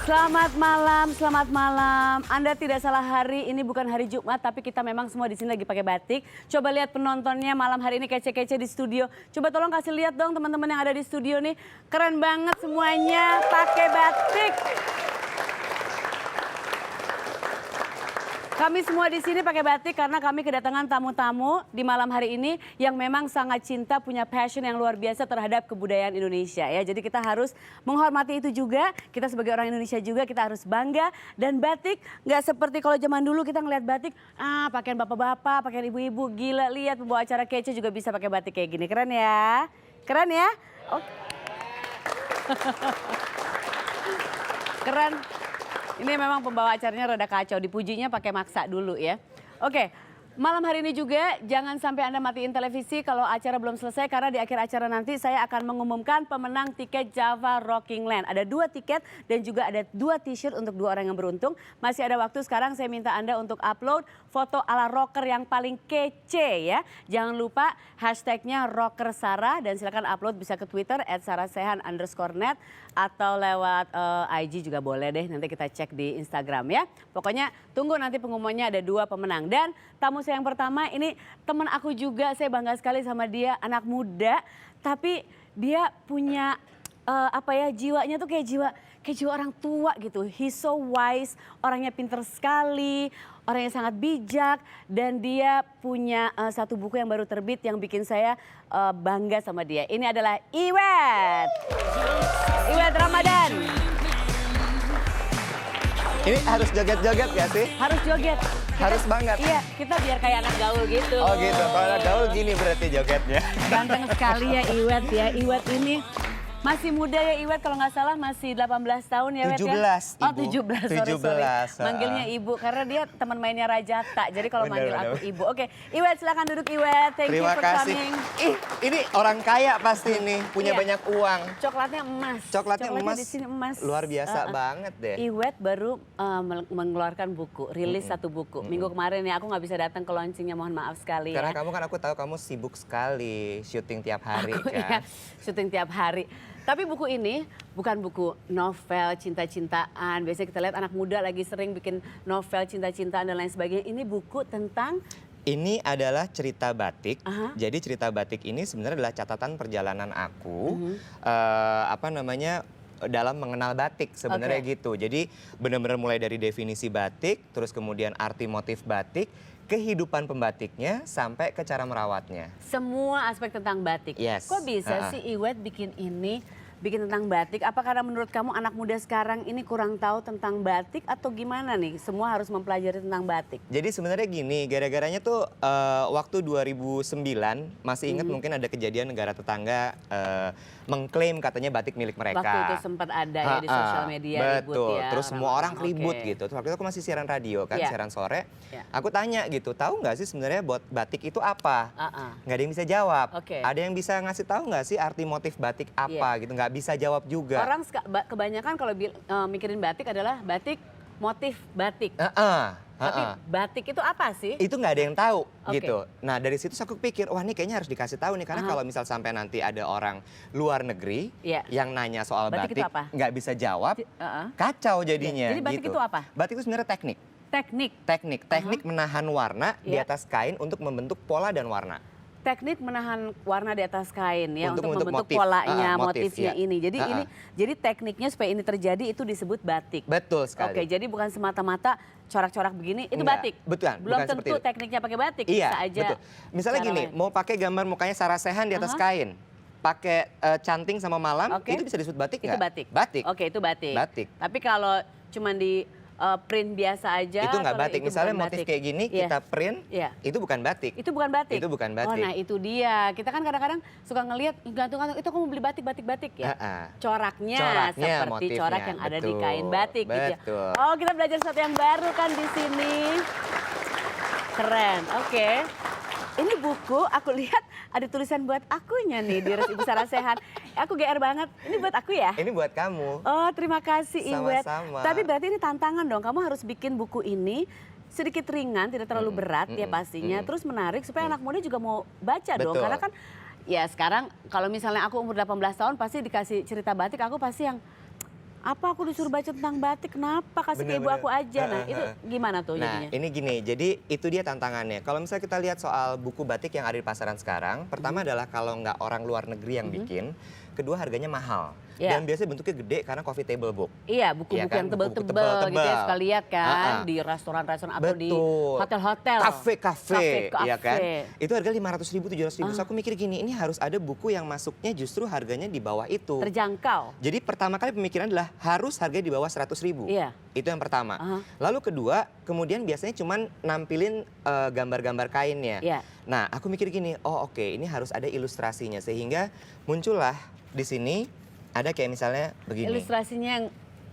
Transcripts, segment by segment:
Selamat malam, selamat malam. Anda tidak salah hari, ini bukan hari Jumat, tapi kita memang semua di sini lagi pakai batik. Coba lihat penontonnya malam hari ini kece-kece di studio. Coba tolong kasih lihat dong teman-teman yang ada di studio nih. Keren banget semuanya pakai batik. Kami semua di sini pakai batik karena kami kedatangan tamu-tamu di malam hari ini yang memang sangat cinta, punya passion yang luar biasa terhadap kebudayaan Indonesia ya. Jadi kita harus menghormati itu juga. Kita sebagai orang Indonesia juga kita harus bangga. Dan batik nggak seperti kalau zaman dulu kita ngeliat batik, pakaian bapak-bapak, pakaian ibu-ibu, gila lihat pembawa acara kece juga bisa pakai batik kayak gini. Keren ya? Keren ya? Oh. Keren. Ini memang pembawa acaranya rada kacau, dipujinya pakai maksa dulu ya. Oke, malam hari ini juga jangan sampai Anda matiin televisi kalau acara belum selesai karena di akhir acara nanti saya akan mengumumkan pemenang tiket Java Rocking Land. Ada 2 tiket dan juga ada 2 t-shirt untuk 2 orang yang beruntung. Masih ada waktu, sekarang saya minta Anda untuk upload foto ala rocker yang paling kece ya. Jangan lupa hashtagnya Rocker Sarah dan silakan upload bisa ke Twitter @sarahsehan_net atau lewat IG juga boleh deh, nanti kita cek di Instagram ya. Pokoknya tunggu nanti pengumumannya, ada 2 pemenang. Dan tamu saya yang pertama ini teman aku juga, saya bangga sekali sama dia, anak muda tapi dia punya jiwanya tuh kayak jiwa orang tua gitu. He's so wise, orangnya pinter sekali, orangnya sangat bijak dan dia punya satu buku yang baru terbit yang bikin saya bangga sama dia. Ini adalah Iwet. Iwet Ramadan. Ini harus joget-joget gak sih? Harus joget. Harus banget. Iya, kita biar kayak anak gaul gitu. Oh gitu, kalau anak gaul gini berarti jogetnya. Ganteng sekali ya Iwet ya. Iwet ini masih muda ya Iwet, kalau nggak salah masih 18 tahun ya Iwet ya? 17 Ibu. Oh 17, sorry. 17. Manggilnya Ibu karena dia teman mainnya Rajata, jadi kalau manggil aku Ibu. Oke, Iwet silakan duduk Iwet, thank you Terima for kasih. coming. Ini orang kaya pasti nih, punya Iya. banyak uang. Coklatnya emas. Coklatnya emas, di sini emas. luar biasa banget deh. Iwet baru mengeluarkan buku, rilis satu buku. Minggu kemarin ya, aku nggak bisa datang ke launchingnya, mohon maaf sekali Karena ya. kamu kan aku tahu kamu sibuk sekali, syuting tiap hari Aku kan. ya, syuting tiap hari. Tapi buku ini bukan buku novel cinta-cintaan. Biasanya kita lihat anak muda lagi sering bikin novel cinta-cintaan dan lain sebagainya. Ini buku tentang... Ini adalah cerita batik. Aha. Jadi cerita batik ini sebenarnya adalah catatan perjalanan aku, dalam mengenal batik sebenarnya gitu. Jadi benar-benar mulai dari definisi batik, terus kemudian arti motif batik, kehidupan pembatiknya, sampai ke cara merawatnya. Semua aspek tentang batik. Yes. Kok bisa sih Iwet bikin ini, bikin tentang batik? Apa karena menurut kamu anak muda sekarang ini kurang tahu tentang batik atau gimana nih? Semua harus mempelajari tentang batik. Jadi sebenarnya gini, gara-garanya tuh waktu 2009 masih ingat mungkin ada kejadian negara tetangga mengklaim katanya batik milik mereka. Waktu itu sempat ada ya di sosial media ribut betul. ya. Terus semua orang ribut Oke. gitu. Terus waktu itu aku masih siaran radio kan, Iya. siaran sore. Iya. Aku tanya gitu, tahu nggak sih sebenarnya batik itu apa? Nggak ada yang bisa jawab. Oke. Ada yang bisa ngasih tahu nggak sih arti motif batik apa gitu? Nggak bisa jawab juga. Orang kebanyakan kalau mikirin batik adalah batik, motif batik. Tapi batik itu apa sih? Itu nggak ada yang tahu Oke. gitu. Nah dari situ aku pikir, wah ini kayaknya harus dikasih tahu nih. Karena kalau misal sampai nanti ada orang luar negeri Iya. yang nanya soal Batik itu batik, apa? nggak bisa jawab, kacau jadinya. Jadi batik gitu. itu apa? Batik itu sebenarnya teknik. Teknik menahan warna di Iya. atas kain untuk membentuk pola dan warna. Teknik menahan warna di atas kain ya untuk Untuk membentuk motif. polanya, Motif, motifnya iya. ini. Jadi tekniknya supaya ini terjadi itu disebut batik. Betul sekali. Oke, jadi bukan semata-mata corak-corak begini itu Enggak, batik. betul, Belum bukan tentu seperti itu. tekniknya pakai batik, Iya, bisa aja. betul. Misalnya cara gini, lain. mau pakai gambar mukanya Sarah Sechan di atas kain, pakai canting sama malam, Oke. itu bisa disebut batik Itu nggak? batik. Batik. Oke, itu batik. Batik. Tapi kalau cuman di print biasa aja Itu nggak kalau batik. itu Misalnya bukan motif batik. kayak gini Iya. kita print, Iya. itu bukan batik. Itu bukan batik. Itu bukan Oh, batik. nah itu dia. Kita kan kadang-kadang suka ngelihat gantung-gantung itu kamu beli batik ya. Coraknya seperti motifnya. corak yang ada di Betul, kain batik gitu ya. betul. Oh, kita belajar sesuatu yang baru kan di sini. Keren. Oke. Ini buku aku lihat ada tulisan buat akunya nih di Ibu Sarah Sechan. Aku GR banget. Ini buat aku ya? Ini buat kamu. Oh, terima kasih Iwet. Sama-sama. Tapi berarti ini tantangan dong. Kamu harus bikin buku ini sedikit ringan, tidak terlalu berat ya pastinya. Terus menarik supaya anak muda juga mau baca dong. Betul. Karena kan ya sekarang kalau misalnya aku umur 18 tahun pasti dikasih cerita batik, aku pasti yang Apa aku disuruh baca tentang batik? Kenapa? Kasih ke ibu Bener-bener. aku aja. Nah, itu gimana tuh Nah, jadinya? ini gini, jadi itu dia tantangannya. Kalau misalnya kita lihat soal buku batik yang ada di pasaran sekarang, pertama adalah kalau nggak orang luar negeri yang bikin, kedua harganya mahal. Ya. Dan biasanya bentuknya gede karena coffee table book. Iya, buku-buku Iya kan? yang Buku-buku tebel-tebel gitu ya, tebel-tebel. suka lihat kan Ha-ha. di restoran-restoran atau di Betul. hotel-hotel. Kafe-kafe, ya kan? Kafe-kafe. Itu harga 500.000, 700.000. So aku mikir gini, ini harus ada buku yang masuknya justru harganya di bawah itu. Terjangkau. Jadi pertama kali pemikiran adalah harus harganya di bawah 100.000. Iya. Itu yang pertama. Aha. Lalu kedua, kemudian biasanya cuman nampilin gambar-gambar kainnya. Iya. Nah, aku mikir gini, oh oke, ini harus ada ilustrasinya sehingga muncullah di sini ada kayak misalnya begini. Ilustrasinya yang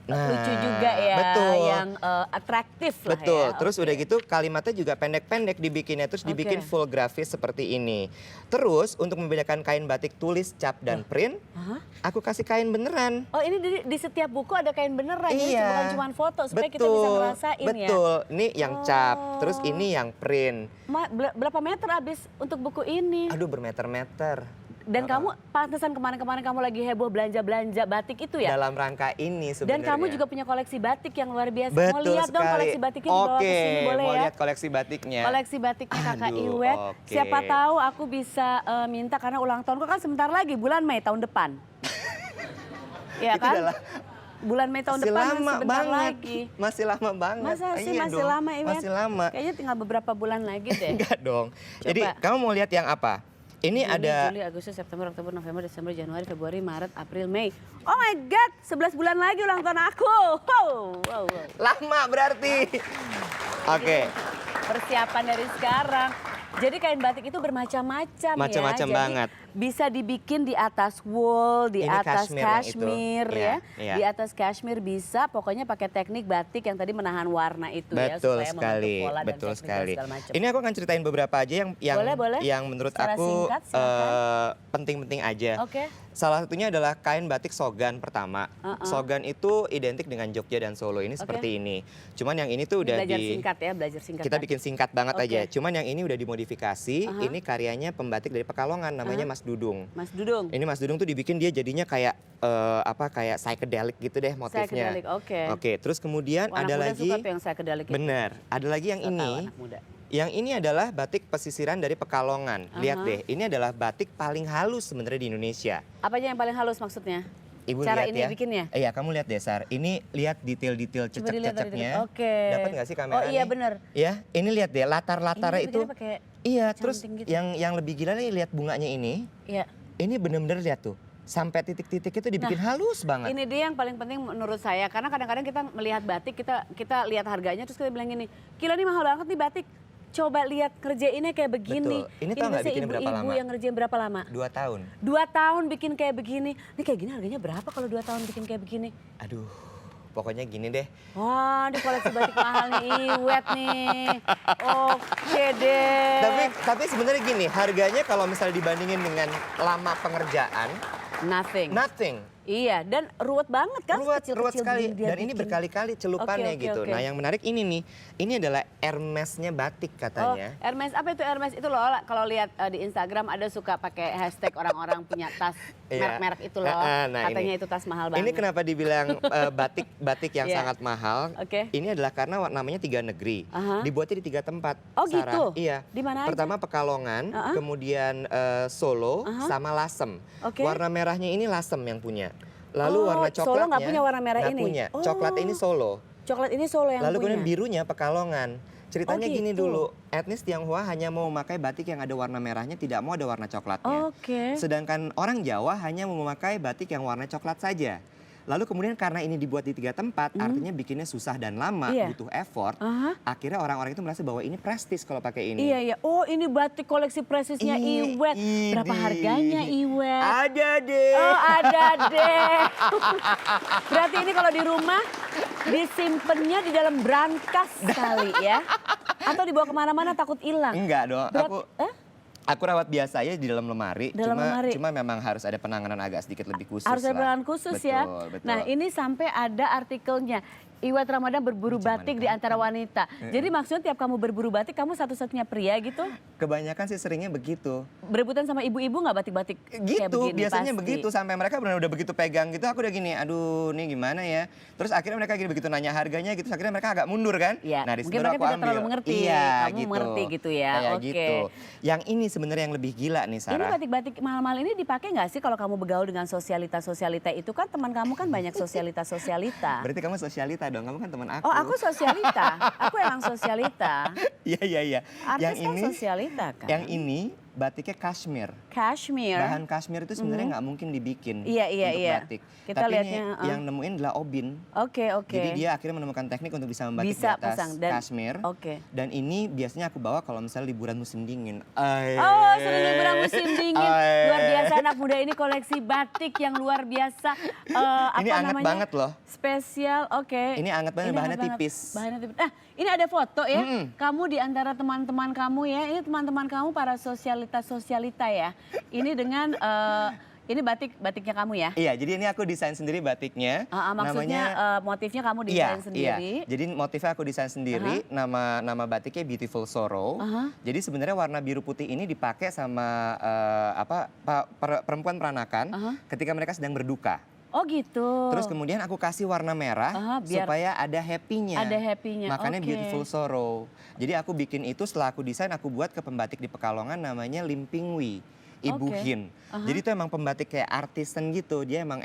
Nah, lucu juga ya, betul. yang atraktif lah Betul, ya. terus Oke. udah gitu kalimatnya juga pendek-pendek dibikinnya, terus dibikin Oke. full grafis seperti ini. Terus untuk membedakan kain batik tulis, cap, dan print, Aha. aku kasih kain beneran. Oh ini di setiap buku ada kain beneran, jadi Iya. bukan cuma foto supaya kita bisa ngerasain ya. betul. Ini yang cap, terus Oh. ini yang print. Berapa meter habis untuk buku ini? Aduh, bermeter-meter. Dan kamu pantesan kemarin-kemarin kamu lagi heboh belanja-belanja batik itu ya? Dalam rangka ini Dan sebenarnya. kamu juga punya koleksi batik yang luar biasa. Mau Betul lihat dong sekali. koleksi batiknya dibawa ke Oke, sini boleh mau ya? lihat koleksi batiknya. Koleksi batiknya Kakak Aduh, Iwet. oke. Siapa tahu aku bisa minta karena ulang tahunku kan sebentar lagi bulan Mei tahun depan. Iya Itu kan? adalah Bulan Mei tahun masih depan lama sebentar banget. lagi. Masih lama banget. Masa sih Iya masih dong, lama Iwet? Masih lama. Kayaknya tinggal beberapa bulan lagi deh. Enggak dong. Jadi Coba. kamu mau lihat yang apa? Ini Juni, ada Juli, Agustus, September, Oktober, November, Desember, Januari, Februari, Maret, April, Mei. Oh my God, 11 bulan lagi ulang tahun aku. Wow. lama berarti. Oke. Persiapan dari sekarang. Jadi kain batik itu bermacam-macam ya. Macam-macam Jadi banget. bisa dibikin di atas wool, di Ini atas cashmere yang itu. cashmere Iya, ya. iya. Di atas cashmere bisa, pokoknya pakai teknik batik yang tadi menahan warna itu ya. Betul supaya sekali, membentuk pola dan betul teknik dan sekali. segala macam. Ini aku akan ceritain beberapa aja yang Boleh. yang menurut Secara aku singkat, silakan. penting-penting aja. Oke. Salah satunya adalah kain batik Sogan pertama. Sogan itu identik dengan Jogja dan Solo. Ini seperti ini. Cuman yang ini tuh udah Belajar singkat ya, belajar singkat. kita tadi. bikin singkat banget Oke. aja. Cuman yang ini udah dimodifikasi. Ini karyanya pembatik dari Pekalongan namanya Mas Dudung. Mas Dudung. Ini Mas Dudung tuh dibikin dia jadinya kayak kayak psychedelic gitu deh motifnya. Psychedelic, oke. Oke, terus kemudian Anak ada muda lagi. suka tuh yang psychedelic itu. Bener, ada lagi yang Suka tahu ini. anak muda. Yang ini adalah batik pesisiran dari Pekalongan. Lihat deh, ini adalah batik paling halus sebenarnya di Indonesia. Apa aja yang paling halus maksudnya? Ibu Cara lihat ini ya. bikinnya? Iya, kamu lihat deh, Sar. Ini lihat detail-detail Coba dilihat tadi cecek-ceceknya. dulu. Oke. Dapat nggak sih kamera Oh iya nih? bener. Ya, ini lihat deh latar-latarnya Ini itu. bikinnya pakai Iya, terus canting gitu. yang lebih gila nih lihat bunganya ini. Iya. Ini bener-bener lihat tuh. Sampai titik-titik itu dibikin halus banget. Ini dia yang paling penting menurut saya karena kadang-kadang kita melihat batik kita lihat harganya terus kita bilang gini, gila nih mahal banget nih batik. Coba lihat kerjainnya kayak begini. Betul. Ini tau nggak biasanya bikinnya berapa ibu-ibu lama? yang ngerjain berapa lama? 2 tahun. 2 tahun bikin kayak begini. Ini kayak gini harganya berapa kalau 2 tahun bikin kayak begini? Aduh, pokoknya gini deh. Wah, di koleksi batik mahal nih, Iwet nih. Oke deh. Tapi sebenarnya gini, harganya kalau misalnya dibandingin dengan lama pengerjaan, nothing. Iya, dan ruwet banget kan? Ruwet kecil-kecil sekali. dia Dan ini bikin. berkali-kali celupannya Oke, gitu. oke. Nah yang menarik ini nih, ini adalah Hermesnya batik Oh, katanya. Hermes, apa itu Hermes? Itu loh, kalau lihat di Instagram ada suka pakai hashtag orang-orang punya tas Iya. merek-merek itu loh. Nah, Katanya ini. itu tas mahal banget. Ini kenapa dibilang batik yang Iya. sangat mahal? Oke. Ini adalah karena namanya 3 negeri. Aha. Dibuatnya di 3 tempat. Oh, Sarah. gitu? Iya. Di mana aja? Pertama Pekalongan, kemudian Solo, sama Lasem. Oke. Warna merahnya ini Lasem yang punya. Lalu Oh, warna Solo coklatnya nggak punya warna merah nggak ini? punya. Oh. Coklat ini Solo. Coklat ini Solo yang Lalu punya. kemudian birunya Pekalongan. Ceritanya Oh, gini gitu. dulu, etnis Tionghoa hanya mau memakai batik yang ada warna merahnya, tidak mau ada warna coklatnya. Oke. Sedangkan orang Jawa hanya mau memakai batik yang warna coklat saja. Lalu kemudian karena ini dibuat di 3 tempat, artinya bikinnya susah dan lama, Iya. butuh effort. Aha. Akhirnya orang-orang itu merasa bahwa ini prestis kalau pakai ini. Iya, iya. Oh, ini batik koleksi prestisnya Iwet. Berapa Idih. harganya Iwet? Ada deh. Oh, ada deh. Berarti ini kalau di rumah disimpannya di dalam brankas kali ya? Atau dibawa kemana-mana takut hilang? Enggak dong, aku rawat biasa ya di dalam lemari. Dalam lemari. Cuma memang harus ada penanganan agak sedikit lebih khusus. Harus ada lah. penanganan khusus ya. Betul, betul. Nah ini sampai ada artikelnya. Iwet Ramadan berburu batik di antara wanita. Jadi maksudnya tiap kamu berburu batik, kamu satu-satunya pria gitu? Kebanyakan sih seringnya begitu. Berebutan sama ibu-ibu nggak batik-batik kayak Gitu, begini? biasanya Pasti. begitu. Sampai mereka benar udah begitu pegang gitu, aku udah gini, aduh ini gimana ya. Terus akhirnya mereka gini, begitu nanya harganya gitu, akhirnya mereka agak mundur kan. Ya, Nah, di situ mungkin baru mereka aku tidak ambil. terlalu mengerti. Iya, Kamu mengerti gitu ya, Kayak oke. gitu. Yang ini sebenarnya yang lebih gila nih, Ini Sarah. batik-batik mahal-mahal ini dipakai nggak sih kalau kamu bergaul dengan sosialita-sosialita itu kan teman kamu kan banyak sosialita-sosialita. Berarti kamu sosialita dong, kamu kan teman aku. Oh aku sosialita, aku emang sosialita. Iya, iya, iya. Artis kan sosialita kan. Yang ini batiknya kashmir. Cashmere. Bahan kashmir itu sebenarnya nggak mungkin dibikin Iya, iya, untuk iya. batik. Kita Tapi lihatnya, ini yang nemuin adalah Obin. Oke, oke. Jadi dia akhirnya menemukan teknik untuk bisa membatik Bisa di atas pasang dan- kashmir. Oke. Dan ini biasanya aku bawa kalau misalnya liburan musim dingin. Oh, sering liburan musim dingin. Ay. Luar biasa anak muda ini koleksi batik yang luar biasa. Ini anget banget loh. Spesial, oke. Ini anget banget, Ini bahannya anget banget. tipis. Bahannya tipis. Nah, ini ada foto ya. Kamu di antara teman-teman kamu ya. Ini teman-teman kamu para sosialita ya. Ini dengan ini batiknya kamu ya. Iya, jadi ini aku desain sendiri batiknya. Maksudnya motifnya kamu desain sendiri. Iya. Jadi motifnya aku desain sendiri. Nama batiknya Beautiful Sorrow. Jadi sebenarnya warna biru putih ini dipakai sama perempuan peranakan ketika mereka sedang berduka. Oh gitu. Terus kemudian aku kasih warna merah biar supaya ada happy-nya. ada happy-nya, Makanya oke. Beautiful Sorrow. Jadi aku bikin itu setelah aku desain, aku buat ke pembatik di Pekalongan namanya Limpingwi. Ibu Oke. Hin. Jadi itu emang pembatik kayak artisan gitu. Dia emang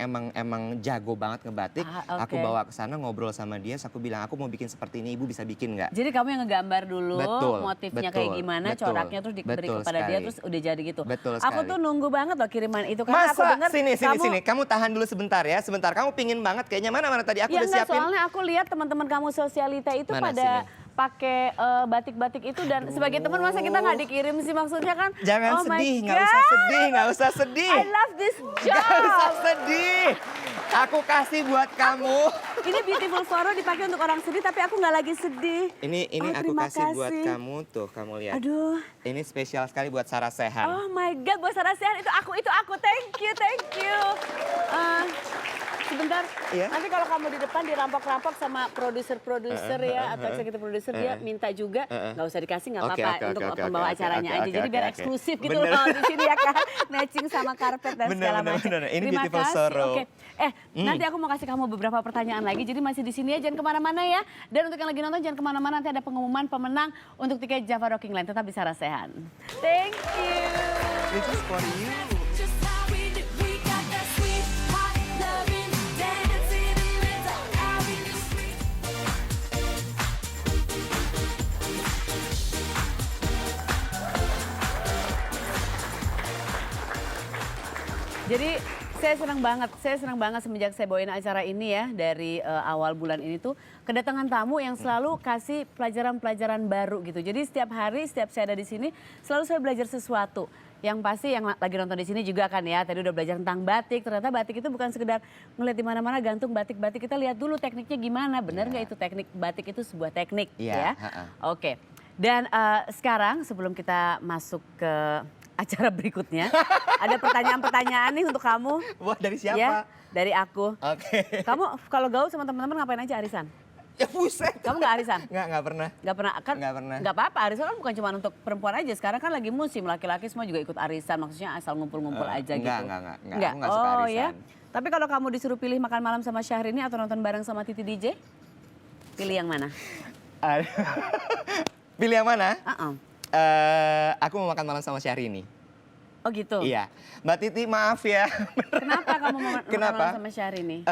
jago banget ngebatik. Aku oke. bawa ke sana ngobrol sama dia, terus aku bilang aku mau bikin seperti ini, Ibu bisa bikin nggak? Jadi kamu yang ngegambar dulu Betul, motifnya betul, kayak gimana, betul, coraknya terus diberi betul kepada dia sekali. terus udah jadi gitu. Betul Aku sekali. tuh nunggu banget loh kiriman itu karena aku Masa? dengar Sini. Kamu tahan dulu sebentar ya. Sebentar, kamu pingin banget kayaknya mana tadi aku Ya udah enggak, siapin. soalnya aku lihat teman-teman kamu sosialita itu Mana, pada pakai batik-batik itu dan sebagai teman masa kita nggak dikirim sih maksudnya kan? Jangan Oh my sedih, nggak God. usah sedih, nggak usah sedih. I love this Nggak usah job. sedih. Aku kasih buat kamu. Ini Beautiful Sorrow dipakai untuk orang sedih tapi aku nggak lagi sedih. Ini Oh, aku terima kasih buat kasih. kamu tuh, kamu lihat. Aduh. Ini spesial sekali buat Sarah Sehan. Oh my God, buat Sarah Sehan itu aku. Thank you. Sebentar, Iya? nanti kalau kamu di depan dirampok-rampok sama produser-produser ya atau eksekutif produser dia minta juga nggak usah dikasih nggak Oke, apa-apa oke, untuk oke, pembawa oke, acaranya oke, aja. oke, Jadi biar oke. eksklusif gitu Bener. loh di sini ya kan, matching sama karpet dan Bener, segala bener, macam. bener. Ini Terima Beautiful kasih. Sorrow. Oke, nanti aku mau kasih kamu beberapa pertanyaan lagi. Jadi masih di sini ya, jangan kemana-mana ya. Dan untuk yang lagi nonton jangan kemana-mana, nanti ada pengumuman pemenang untuk tiket Java Rocking Line. Tetap di Sarah Sehan. Thank you. This is for you. Just how we do, we got that sweet, hot loving, dancing in the dark, out in the street. Jadi saya senang banget semenjak saya bawain acara ini ya dari awal bulan ini tuh kedatangan tamu yang selalu kasih pelajaran-pelajaran baru gitu. Jadi setiap hari, setiap saya ada di sini selalu saya belajar sesuatu. Yang pasti yang lagi nonton di sini juga kan ya, tadi udah belajar tentang batik. Ternyata batik itu bukan sekedar ngeliat di mana-mana gantung batik-batik, kita lihat dulu tekniknya gimana. Benar nggak itu teknik batik itu sebuah teknik Iya, ya? Oke. Dan sekarang sebelum kita masuk ke acara berikutnya, ada pertanyaan-pertanyaan nih untuk kamu. Wah, dari siapa? Ya, dari aku. Oke. Kamu kalau gaul sama teman-teman ngapain aja arisan? Ya buset. Kamu nggak arisan? Nggak pernah. Nggak pernah kan? Nggak pernah. Nggak apa-apa, arisan kan bukan cuma untuk perempuan aja. Sekarang kan lagi musim, laki-laki semua juga ikut arisan. Maksudnya asal ngumpul-ngumpul aja gitu. Enggak. Aku nggak suka Oh arisan. ya. Tapi kalau kamu disuruh pilih makan malam sama Syahrini atau nonton bareng sama Titi DJ, pilih yang mana? Pilih yang mana? Aku mau makan malam sama Syahrini. Oh gitu. Iya. Mbak Titi maaf ya. Kenapa kamu mau makan Kenapa? malam sama Syahrini?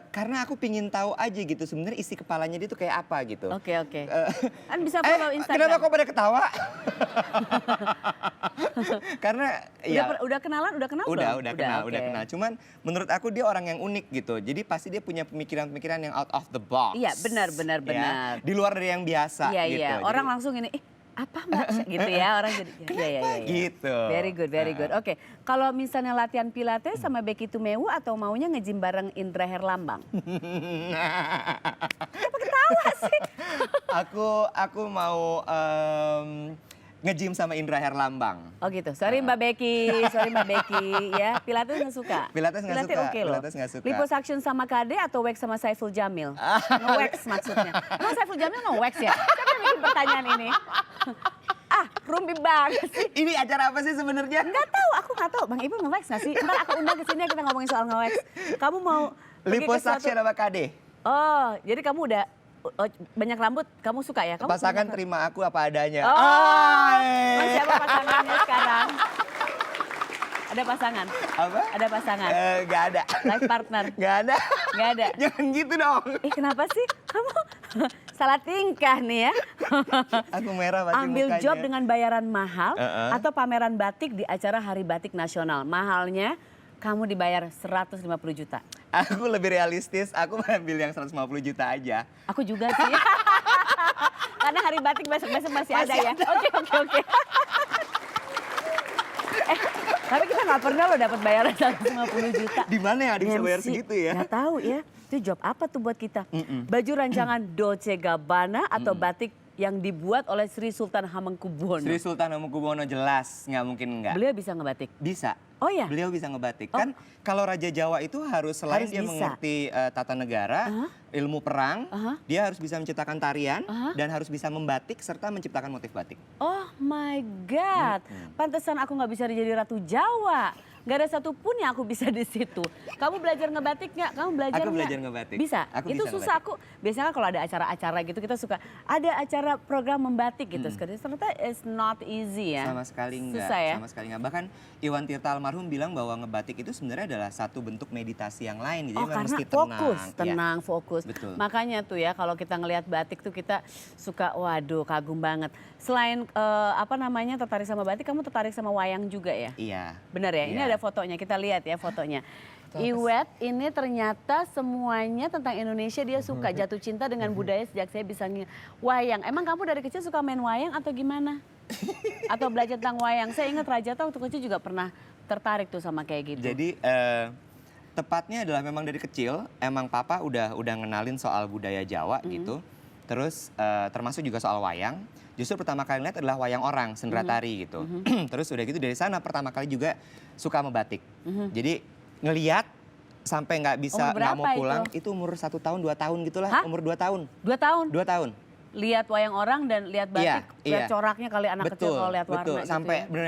Karena aku pingin tahu aja gitu sebenarnya isi kepalanya dia tuh kayak apa gitu. Oke. Kan bisa follow Instagram. Kenapa kok pada ketawa? Karena ya Udah kenalan? Udah kenal udah belum? kenal, oke. udah kenal. Cuman menurut aku dia orang yang unik gitu. Jadi pasti dia punya pemikiran-pemikiran yang out of the box. Iya, benar. Ya, di luar dari yang biasa Iya, gitu. iya. Jadi- Orang langsung ini, apa Mbak? Gitu ya, orang jadi. Iya. gitu. Very good. Oke, kalau misalnya latihan pilates sama Becky Tumewu atau maunya nge-gym bareng Indra Herlambang? Kenapa ketawa sih? aku mau nge-gym sama Indra Herlambang. Oh gitu. Sorry Mbak Becky ya. Pilates nggak suka? Pilates nggak suka, oke loh. Pilates nggak suka. Liposuction sama KD atau wax sama Saiful Jamil? Nge-wax maksudnya. Emang Saiful Jamil nge-wax ya? Siapa yang bikin pertanyaan ini? Rumpi banget sih. Ini acara apa sih sebenarnya? Nggak tahu, aku nggak tahu. Bang Ibu nge-wax nggak sih? Ntar aku undang ke sini kita ngomongin soal nge-wax. Kamu mau pergi ke Liposuction suatu... sama KD. Oh, jadi kamu udah banyak rambut, kamu suka ya? Kamu Pasangan punya- terima aku apa adanya. Oh, Mas, siapa pasangannya sekarang? Ada pasangan? Apa? Ada pasangan? Nggak ada. Life partner? Nggak ada. Nggak ada? Jangan gitu dong. Kenapa sih? Kamu salah tingkah nih ya. Aku merah pasti Ambil mukanya. job dengan bayaran mahal Uh-uh. atau pameran batik di acara Hari Batik Nasional. Mahalnya kamu dibayar 150 juta. Aku lebih realistis, aku ambil yang 150 juta aja. Aku juga sih. Karena Hari Batik besok-besok masih ada Masih ya. Oke. Tapi kita nggak pernah loh dapat bayaran 150 juta. Di mana ya ada yang bisa bayar MC. segitu ya? Nggak tahu ya. Itu job apa tuh buat kita? Baju rancangan Dolce Gabbana atau batik yang dibuat oleh Sri Sultan Hamengkubuwono. Sri Sultan Hamengkubuwono jelas, nggak mungkin nggak. Beliau bisa ngebatik. Bisa. Oh ya? Beliau bisa ngebatik. Kan kalau Raja Jawa itu harus selain Harus dia bisa. mengerti tata negara, ilmu perang, dia harus bisa menciptakan tarian dan harus bisa membatik serta menciptakan motif batik. Oh my God, pantesan aku nggak bisa jadi Ratu Jawa. Gak ada satupun yang aku bisa di situ. Kamu belajar ngebatik nggak? Kamu belajar Aku nggak? belajar ngebatik. Bisa? Aku Itu bisa susah aku. Biasanya kalau ada acara-acara gitu kita suka ada acara program membatik gitu. Ternyata it's not easy ya. Sama sekali enggak. Susah ya? Sama sekali enggak. Bahkan Iwan Tirta almarhum bilang bahwa ngebatik itu sebenarnya adalah satu bentuk meditasi yang lain. Jadi Oh memang karena mesti fokus, Ya. tenang, fokus. Betul. Makanya tuh ya kalau kita ngelihat batik tuh kita suka waduh kagum banget. Selain tertarik sama batik, kamu tertarik sama wayang juga ya? Iya. Benar ya? Ini Iya. ada fotonya, kita lihat ya fotonya. Iwet ini ternyata semuanya tentang Indonesia dia suka jatuh cinta dengan budaya sejak saya bisa wayang. Emang kamu dari kecil suka main wayang atau gimana? Atau belajar tentang wayang? Saya ingat Raja tuh waktu kecil juga pernah tertarik tuh sama kayak gitu. Jadi tepatnya adalah memang dari kecil emang papa udah ngenalin soal budaya Jawa gitu. Terus termasuk juga soal wayang. Justru pertama kali lihat adalah wayang orang, sendera tari gitu. Terus udah gitu dari sana pertama kali juga suka membatik. Jadi ngeliat sampai nggak bisa Umur nggak mau berapa pulang itu? itu umur 1 tahun 2 tahun gitulah. Hah? Umur 2 tahun. 2 tahun? 2 tahun. Lihat wayang orang dan lihat batik, lihat iya. coraknya kali anak kecil Betul, kalau lihat warna betul. gitu Sampai ya. bener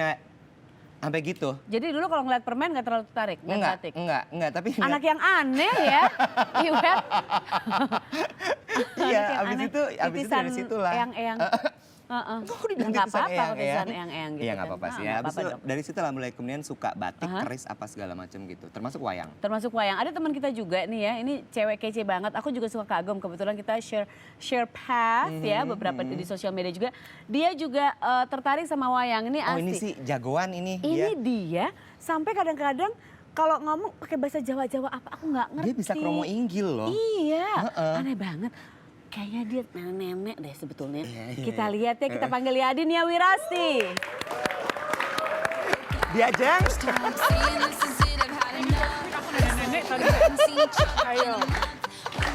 sampai gitu. Jadi dulu kalau ngeliat permen nggak terlalu tertarik lihat batik? Enggak, tapi Anak yang aneh ya, Iwet. iya, Anak yang abis aneh. itu dari situ lah. Eyang-eyang. Kok dibilang Nggak titisan apa-apa eyang-eyang? titisan eyang-eyang gitu Iya nggak kan. apa-apa sih Nggak ya. Abis apa-apa itu dong. dari situ lah mulai kemudian suka batik, keris apa segala macam gitu. Termasuk wayang. Termasuk wayang. Ada teman kita juga nih ya, ini cewek kece banget. Aku juga suka kagum, kebetulan kita share path ya, beberapa di sosial media juga. Dia juga tertarik sama wayang, ini Oh ini asli. sih jagoan ini. Ini dia sampai kadang-kadang kalau ngomong pakai bahasa Jawa-Jawa apa aku nggak ngerti. Dia bisa kromo inggil loh. Iya, aneh banget. Kayaknya dia nenek-nenek deh sebetulnya. Iya. Kita lihat ya, kita panggil Yadin ya Wirasti. Dia jeng. I'm seeing this is it, I've had enough. Nenek tadi. I'm seeing trouble. Ayo.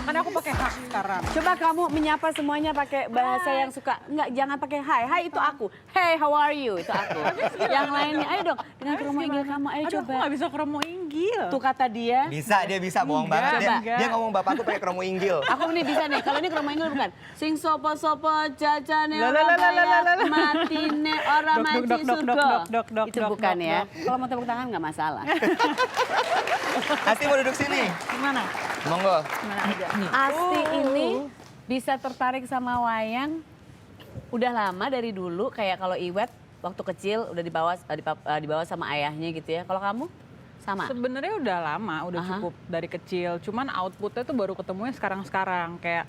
Kan aku pakai hak sekarang. Coba kamu menyapa semuanya pakai bahasa yang suka. Enggak, jangan pakai hai. Hai itu aku. Hey, how are you? Itu aku. Yang lainnya, ayo dong. Dengan kromo inggil kamu, ayo Aduh, coba. aku gak bisa kromo inggil. Tuh kata dia. Dia bisa bohong banget. Coba. Dia ngomong bapakku pakai kromo inggil. Aku ini bisa nih, kalau ini kromo inggil bukan. Sing sopo-sopo jajane Lah, ora lah, lah, lah, bayar, lah, lah. matine ora Dok, manci dok, dok, surga. dok, dok, Itu dok, bukan dok, ya. dok. Kalau mau tepuk tangan nggak masalah. Asti mau duduk sini. Gimana? Monggo. Gimana aja? Asti ini bisa tertarik sama wayang udah lama dari dulu, kayak kalau Iwet waktu kecil udah dibawa sama ayahnya gitu ya. Kalau kamu sama? Sebenarnya udah lama, udah cukup dari kecil. Cuman outputnya tuh baru ketemunya sekarang-sekarang. Kayak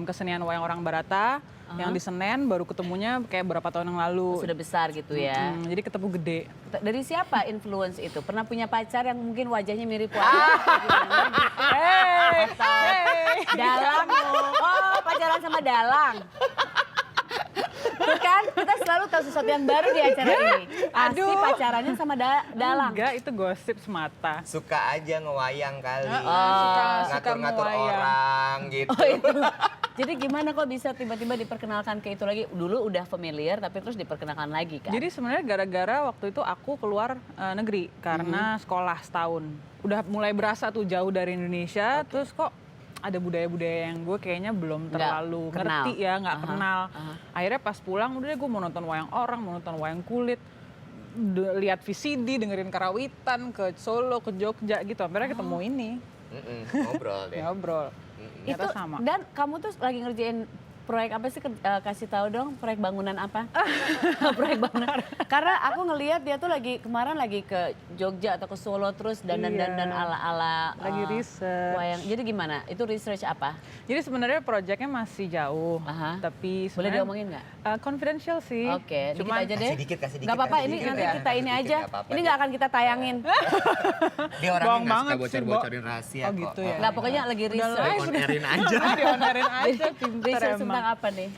kesenian wayang orang Barata, yang di Senen baru ketemunya kayak berapa tahun yang lalu. Sudah besar gitu ya. Jadi ketemu gede. Dari siapa influence itu? Pernah punya pacar yang mungkin wajahnya mirip wajah? Hey, Dalang loh. Oh, pacaran sama Dalang. Tuh kan, kita selalu tahu sesuatu yang baru di acara ini. Asti Aduh. pacarannya sama Dalang. Enggak, itu gosip semata. Suka aja ngewayang kali. Suka Ngatur-ngatur ngewayang. orang gitu. Oh itu. Jadi gimana kok bisa tiba-tiba diperkenalkan ke itu lagi? Dulu udah familiar tapi terus diperkenalkan lagi kan? Jadi sebenarnya gara-gara waktu itu aku keluar negeri karena sekolah setahun. Udah mulai berasa tuh jauh dari Indonesia, terus kok ada budaya-budaya yang gue kayaknya belum Nggak terlalu kenal. ngerti ya, nggak Aha, kenal. aha. Akhirnya pas pulang udah deh gue mau nonton wayang orang, mau nonton wayang kulit. Lihat VCD, dengerin karawitan ke Solo, ke Jogja gitu. Akhirnya ketemu ini, Ngobrol deh. ngobrol. Itu Ternyata sama. dan kamu tuh lagi ngerjain proyek apa sih? Kasih tahu dong, proyek bangunan apa? Proyek bangunan. Karena aku ngelihat dia tuh kemarin lagi ke Jogja atau ke Solo terus dandan-dandan Iya. ala-ala Lagi research. wayang. Jadi gimana? Itu research apa? Jadi sebenarnya proyeknya masih jauh, Aha. tapi Boleh sebenarnya diomongin nggak? Confidential sih. Oke, dikit Cuman aja deh. Kasih dikit. Gak apa-apa, kasih ini dikit nanti ya. kita ini Kasih aja. dikit, nggak apa-apa Ini deh. nggak akan kita tayangin. Dia orangnya Bohong nggak suka banget sih, bocor-bocorin rahasia Oh kok. gitu ya. Nggak, pokoknya lagi Udah research. live. On-airin aja. Dionerin aja pinter Research emang. tentang apa nih?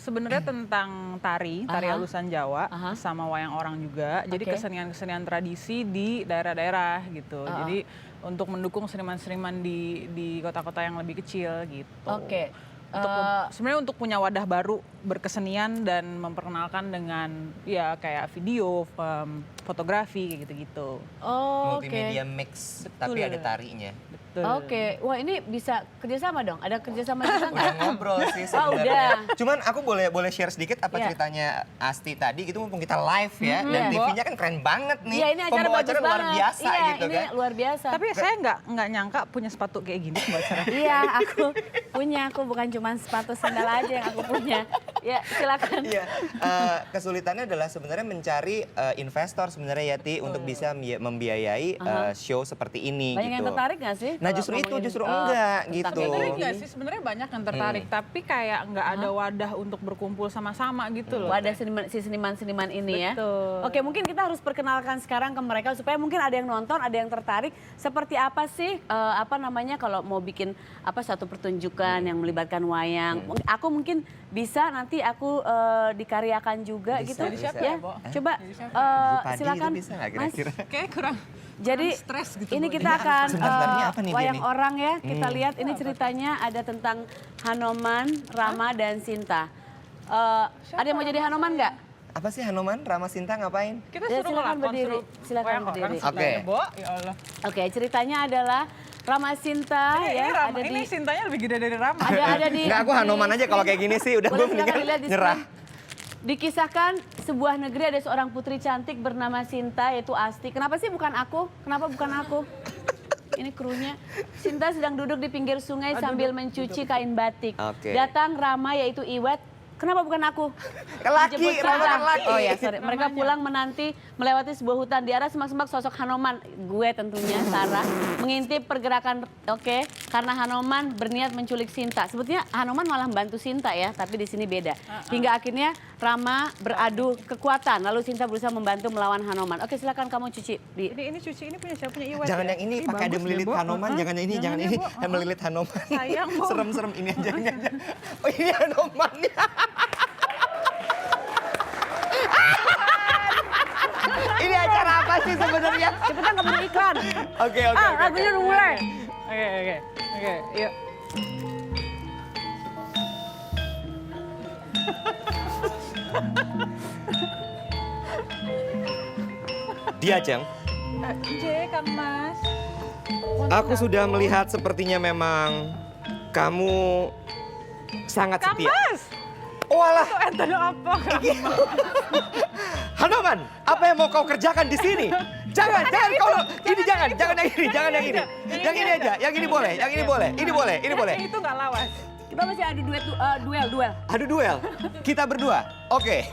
Sebenarnya tentang tari Aha. halusan Jawa Aha. sama wayang orang juga. Jadi Oke. kesenian-kesenian tradisi di daerah-daerah gitu. Jadi untuk mendukung seniman-seniman di kota-kota yang lebih kecil gitu. Oke. Untuk sebenarnya untuk punya wadah baru berkesenian dan memperkenalkan dengan ya kayak video, fotografi kayak gitu-gitu. Oh, oke. Multimedia mix, Betul. tapi ada tarinya. Betul. Oke, wah ini bisa kerjasama dong? Ada kerjasama juga nggak? Udah ngobrol sih Oh, sebenarnya. udah. Cuman aku boleh share sedikit apa Iya. ceritanya Asti tadi gitu mumpung kita live ya. Dan Iya. TV-nya kan keren banget nih. Iya, ini acara Pembawa bagus acara luar banget. biasa Iya, gitu ini kan. luar biasa. Tapi saya nggak nyangka punya sepatu kayak gini buat acara. Iya, aku punya. Aku bukan cuma sepatu sandal aja yang aku punya. Ya, silakan. Iya, kesulitannya adalah sebenarnya mencari investor sebenarnya Yati untuk bisa membiayai show seperti ini Banyak gitu. yang tertarik nggak sih? Nah, kalau justru itu, ngomongin, justru enggak tentang gitu. kayak Sebenarnya gini? enggak sih, sebenarnya banyak yang tertarik, tapi kayak nggak ada wadah untuk berkumpul sama-sama gitu loh. Wadah seniman-seniman ini ya. Betul. Oke, mungkin kita harus perkenalkan sekarang ke mereka supaya mungkin ada yang nonton, ada yang tertarik. Seperti apa sih apa namanya kalau mau bikin apa satu pertunjukan yang melibatkan wayang. Aku mungkin bisa nanti aku dikaryakan juga Bisa, gitu jadi siapa ya. ya, Bo? Coba Padi silakan. itu bisa nggak Mas. kira-kira? Kayak kurang. Jadi stres gitu, ini Bu. kita akan sebenarnya apa nih dia wayang nih? orang ya. Kita lihat ini ceritanya ada tentang Hanoman, Rama dan Sinta. Ada yang mau jadi Hanoman nggak? Apa sih Hanoman, Rama, Sinta ngapain? Kita Ya, suruh silakan ngelakon, berdiri. suruh Silakan wayang orang berdiri. sebenarnya, Oke. Bo. Ya Allah. Oke, ceritanya adalah Rama Sinta ya ini Rama, ada ini di Sintanya lebih gede dari Rama. ada di Enggak, aku Hanoman aja kalau kayak gini sih udah Boleh gue silakan mendingan dilihat di nyerah. screen. Dikisahkan sebuah negeri ada seorang putri cantik bernama Sinta yaitu Asti. Kenapa sih bukan aku? Kenapa bukan aku? Ini krunya. Sinta sedang duduk di pinggir sungai sambil mencuci kain batik. Oke. Datang Rama yaitu Iwet. Kenapa bukan aku? Laki, Dijemput Rama kan Sinta. laki. Oh ya, sorry. Mereka pulang menanti melewati sebuah hutan. Di arah semak-semak sosok Hanoman, gue tentunya, Sarah, mengintip pergerakan, oke, karena Hanoman berniat menculik Sinta. Sebetulnya Hanoman malah membantu Sinta ya, tapi di sini beda. Hingga akhirnya Rama beradu kekuatan, lalu Sinta berusaha membantu melawan Hanoman. Oke, silakan kamu cuci. Ini cuci ini punya siapa? Punya Iwet. Jangan ya? yang ini Ih, pakai ada bagus deh, melilit Bo. Hanoman, jangan yang ini, jangan ya, ini. Bo. Yang melilit Hanoman. Sayang, Bo. Serem-serem ini aja, ini aja. Oh, ini Hanomannya. Ini acara apa sih sebenarnya? Cepetan nggak punya iklan. Oke. Lagunya udah mulai. Oke, yuk. Dia, Ceng. Kang Mas. Aku sudah melihat sepertinya memang kamu sangat Kang setia. Mas. Oh alah, Itu apa? Hanoman, apa yang mau kau kerjakan di sini? Jangan kau, ini jangan yang ini, jangan yang ini. Yang ini aja, yang ini boleh, yang ini boleh, ini boleh, ini boleh. Itu nggak lawas. Kita masih adu duel. Adu duel, kita berdua. Oke.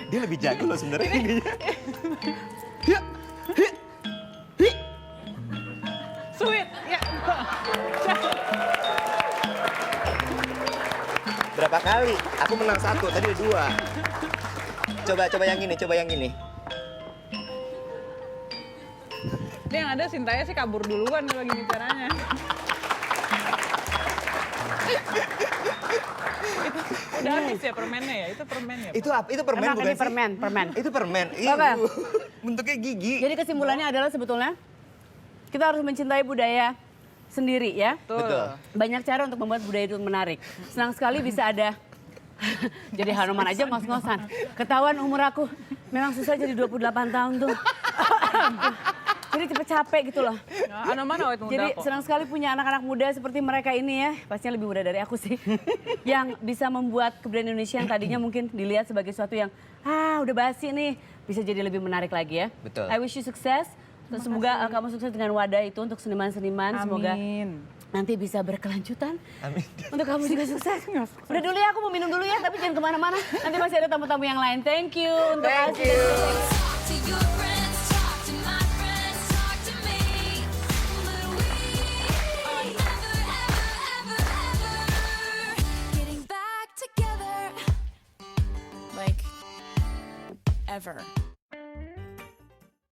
Dia lebih jago loh sebenarnya ininya. Hiya, hiya, hi. Sweet. Ya. Berapa kali? Aku menang 1, tadi ada 2. Coba yang ini, coba yang ini. Ini yang ada Sintanya sih kabur duluan kalau gini caranya. Udah habis ya permennya ya? Itu permen ya? Itu apa? Itu permen Emang bukan ini sih? permen. Itu permen. Apa? Bentuknya gigi. Jadi kesimpulannya adalah sebetulnya kita harus mencintai budaya sendiri ya. Betul. Banyak cara untuk membuat budaya itu menarik. Senang sekali bisa ada jadi Hanuman aja ngos-ngosan. Ketahuan umur aku memang susah jadi 28 tahun tuh. Jadi cepet capek gitu loh. Hanuman awet muda Jadi kok. senang sekali punya anak-anak muda seperti mereka ini ya. Pastinya lebih muda dari aku sih. Yang bisa membuat kebudayaan Indonesia yang tadinya mungkin dilihat sebagai sesuatu yang udah basi nih. Bisa jadi lebih menarik lagi ya. Betul. I wish you sukses. Terus semoga kamu sukses dengan wadah itu untuk seniman-seniman. Semoga Amin. nanti bisa berkelanjutan. Amin. Untuk kamu juga sukses. Udah dulu ya, aku mau minum dulu ya. Tapi jangan kemana-mana. Nanti masih ada tamu-tamu yang lain. Thank you. Untuk Thank Asyik. you. Talk to your friends, talk to my friends, talk to me. But we are never, ever, ever, ever getting back together. Like, ever.